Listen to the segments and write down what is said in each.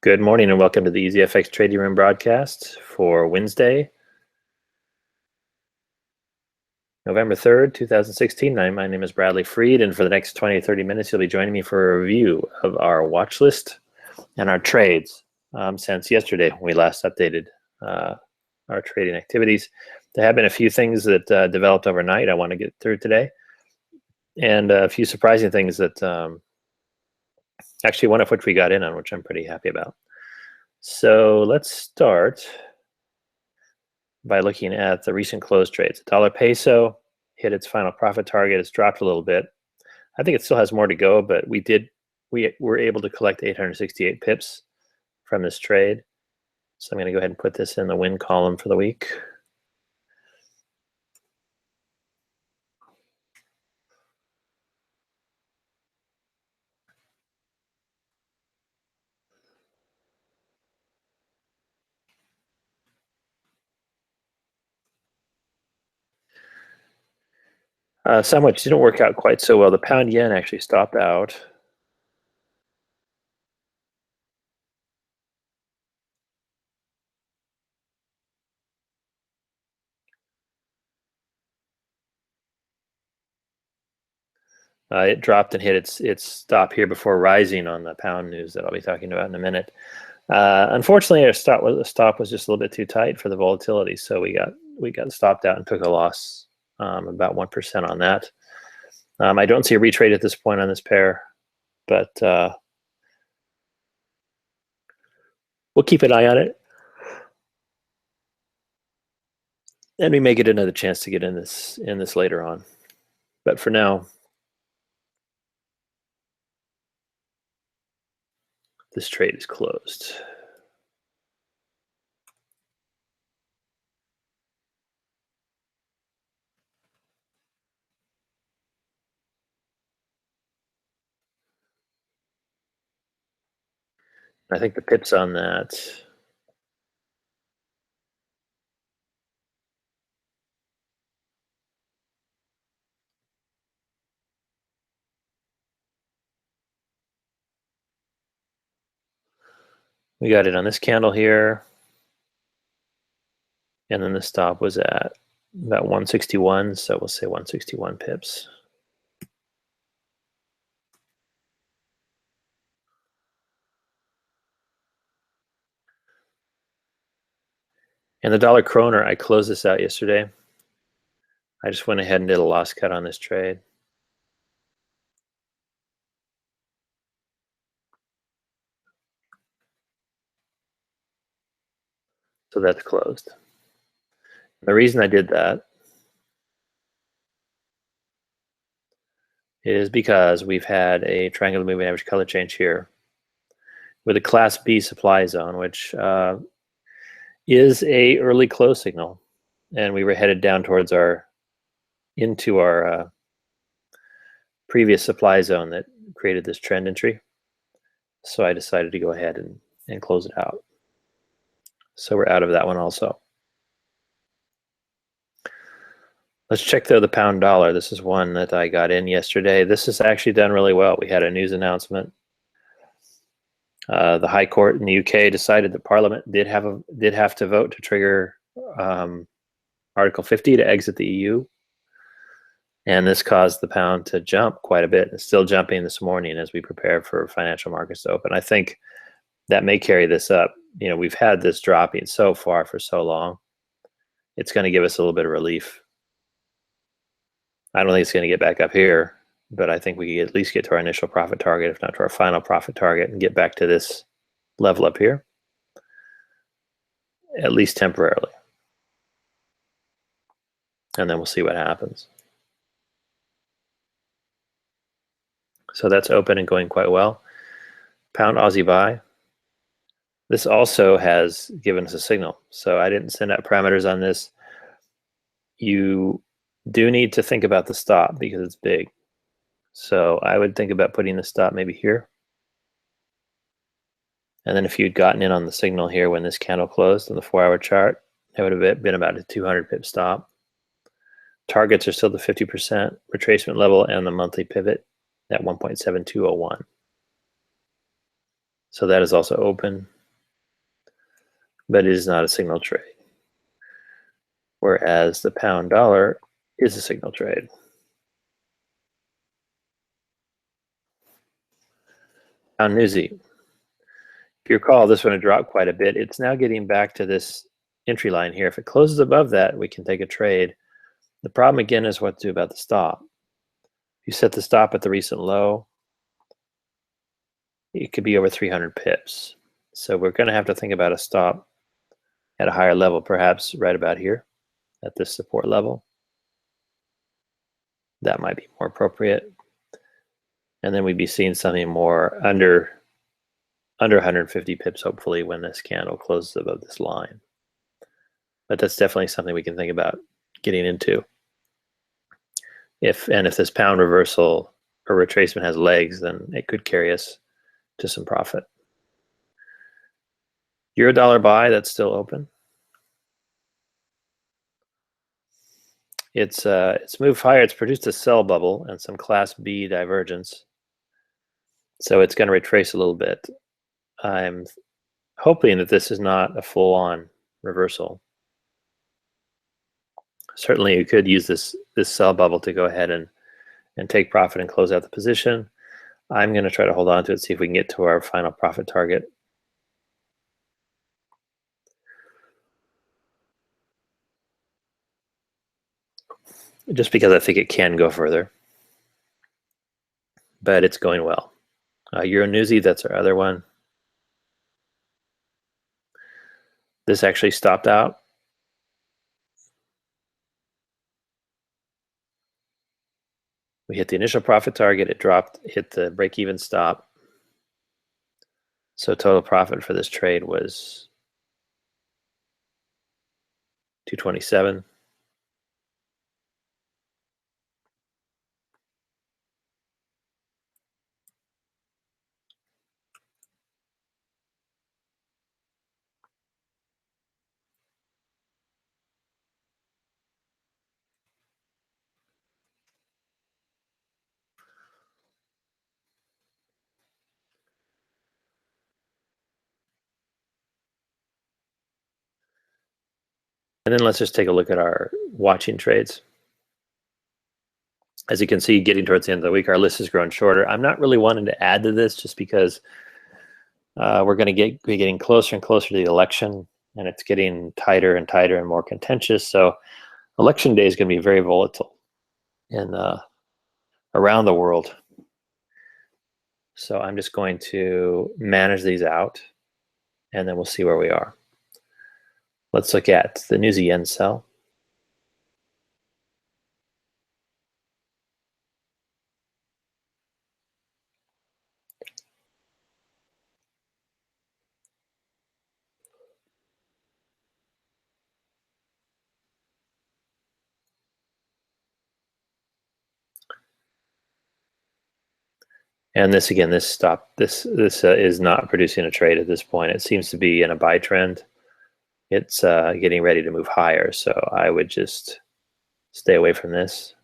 Good morning and welcome to the EZFX Trading Room broadcast for Wednesday, November 3rd, 2016. My name is Bradley Freed, and for the next 20 to 30 minutes, you'll be joining me for a review of our watch list and our trades since yesterday when we last updated our trading activities. There have been a few things that developed overnight I want to get through today, and a few surprising things that actually one of which we got in on, which I'm pretty happy about. So let's start by looking at the recent close trades. The dollar peso hit its final profit target. It's dropped a little bit. I think it still has more to go, but we were able to collect 868 pips from this trade. So I'm going to go ahead and put this in the win column for the week. Some which didn't work out quite so well. The pound yen actually stopped out. It dropped and hit its stop here before rising on the pound news that I'll be talking about in a minute. Unfortunately, our stop was just a little bit too tight for the volatility, so we got stopped out and took a loss, about 1% on that. I don't see a retrade at this point on this pair, but we'll keep an eye on it, and we may get another chance to get in this later on. But for now, this trade is closed. I think the pips on that we got it on this candle here, and then the stop was at about 161, so we'll say 161 pips. And the dollar kroner, I closed this out yesterday. I just went ahead and did a loss cut on this trade. So that's closed. The reason I did that is because we've had a triangular moving average color change here with a class B supply zone, which is a early close signal, and we were headed down towards into our previous supply zone that created this trend entry. So I decided to go ahead and close it out. So we're out of that one also. Let's check though the pound dollar. This is one that I got in yesterday. This has actually done really well. We had a news announcement. The High Court in the UK decided that Parliament did have to vote to trigger Article 50 to exit the EU, and this caused the pound to jump quite a bit. It's still jumping this morning as we prepare for financial markets to open. I think that may carry this up. You know, we've had this dropping so far for so long. It's going to give us a little bit of relief. I don't think it's going to get back up here, but I think we can at least get to our initial profit target, if not to our final profit target, and get back to this level up here, at least temporarily. And then we'll see what happens. So that's open and going quite well. Pound Aussie buy. This also has given us a signal. So I didn't send out parameters on this. You do need to think about the stop because it's big. So I would think about putting the stop maybe here. And then if you'd gotten in on the signal here when this candle closed on the 4-hour chart, it would have been about a 200 pip stop. Targets are still the 50% retracement level and the monthly pivot at 1.7201. So that is also open, but it is not a signal trade. Whereas the pound dollar is a signal trade. Pound newsy. If you recall, this one had dropped quite a bit. It's now getting back to this entry line here. If it closes above that, we can take a trade. The problem again is what to do about the stop. If you set the stop at the recent low, it could be over 300 pips. So we're going to have to think about a stop at a higher level, perhaps right about here at this support level. That might be more appropriate. And then we'd be seeing something more under 150 pips, hopefully, when this candle closes above this line. But that's definitely something we can think about getting into. If this pound reversal or retracement has legs, then it could carry us to some profit. Euro dollar buy, that's still open. It's moved higher. It's produced a sell bubble and some class B divergence. So it's going to retrace a little bit. I'm hoping that this is not a full-on reversal. Certainly you could use this sell bubble to go ahead and take profit and close out the position. I'm going to try to hold on to it, see if we can get to our final profit target. Just because I think it can go further. But it's going well. Euro Newsy, that's our other one. This actually stopped out. We hit the initial profit target, it dropped, hit the break-even stop. So total profit for this trade was 227. And then let's just take a look at our watching trades. As you can see, getting towards the end of the week, our list has grown shorter. I'm not really wanting to add to this just because we're going to be getting closer and closer to the election, and it's getting tighter and tighter and more contentious. So election day is going to be very volatile in around the world. So I'm just going to manage these out, and then we'll see where we are. Let's look at the New Yen sell. And this again, this stop, this is not producing a trade at this point. It seems to be in a buy trend. It's getting ready to move higher, so I would just stay away from this.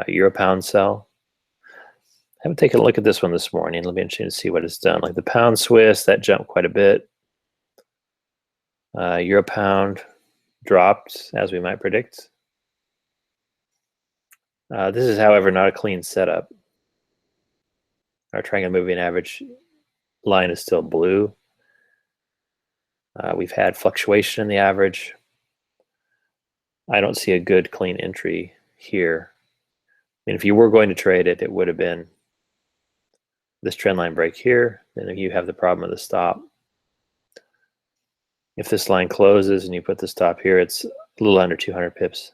Euro pound sell. I haven't taken a look at this one this morning. It'll be interesting to see what it's done. Like the pound Swiss, that jumped quite a bit. Euro pound dropped, as we might predict. This is, however, not a clean setup. Our triangle moving average line is still blue. We've had fluctuation in the average. I don't see a good clean entry here. I mean, if you were going to trade it, it would have been this trend line break here. Then if you have the problem of the stop, if this line closes and you put the stop here, it's a little under 200 pips.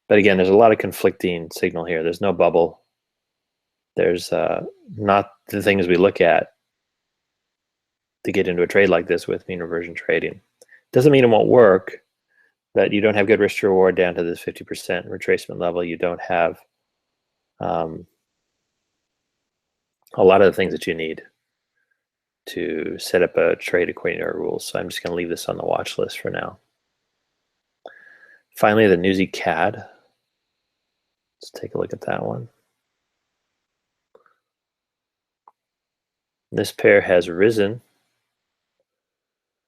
But again, there's a lot of conflicting signal here. There's no bubble. There's not the things we look at to get into a trade like this with mean reversion trading. Doesn't mean it won't work, but you don't have good risk to reward down to this 50% retracement level. You don't have a lot of the things that you need to set up a trade according to our rules. So I'm just going to leave this on the watch list for now. Finally, the Newsy CAD. Let's take a look at that one. This pair has risen,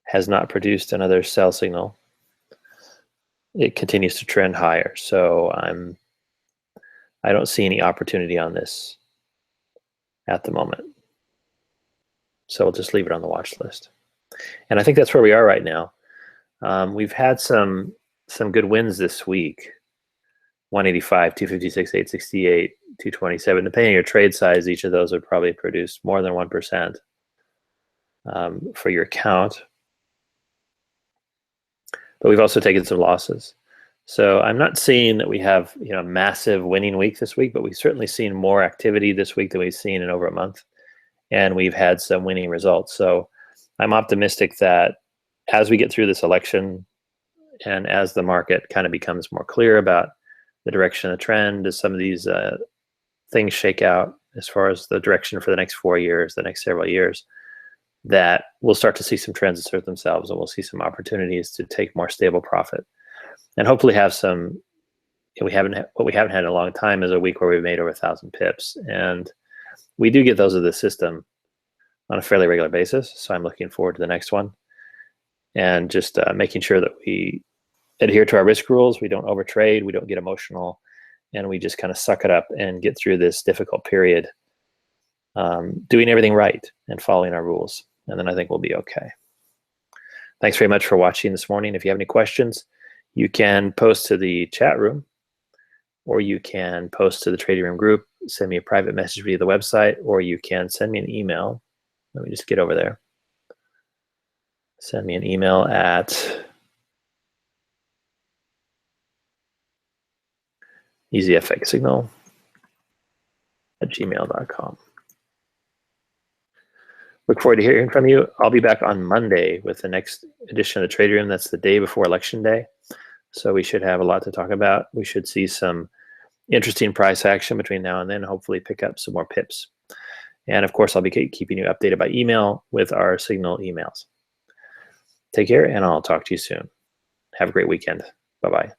has not produced another sell signal. It continues to trend higher. So I don't see any opportunity on this at the moment. So we'll just leave it on the watch list. And I think that's where we are right now. We've had some good wins this week. 185, 256, 868, 227. Depending on your trade size, each of those would probably produce more than 1% for your account. But we've also taken some losses. So I'm not seeing that we have a massive winning week this week, but we've certainly seen more activity this week than we've seen in over a month. And we've had some winning results. So I'm optimistic that as we get through this election and as the market kind of becomes more clear about the direction of the trend, as some of these things shake out as far as the direction for the next 4 years, the next several years, that we'll start to see some trends assert themselves, and we'll see some opportunities to take more stable profit, and hopefully have some. What we haven't had in a long time is a week where we've made over 1,000 pips, and we do get those of the system on a fairly regular basis. So I'm looking forward to the next one, and just making sure that we adhere to our risk rules. We don't overtrade, we don't get emotional, and we just kind of suck it up and get through this difficult period, doing everything right and following our rules. And then I think we'll be okay. Thanks very much for watching this morning. If you have any questions, you can post to the chat room, or you can post to the trading room group, send me a private message via the website, or you can send me an email. Let me just get over there. Send me an email at EZFXsignal@gmail.com. Look forward to hearing from you. I'll be back on Monday with the next edition of the Trading Room. That's the day before Election Day. So we should have a lot to talk about. We should see some interesting price action between now and then, hopefully pick up some more pips. And of course, I'll be keeping you updated by email with our Signal emails. Take care, and I'll talk to you soon. Have a great weekend. Bye-bye.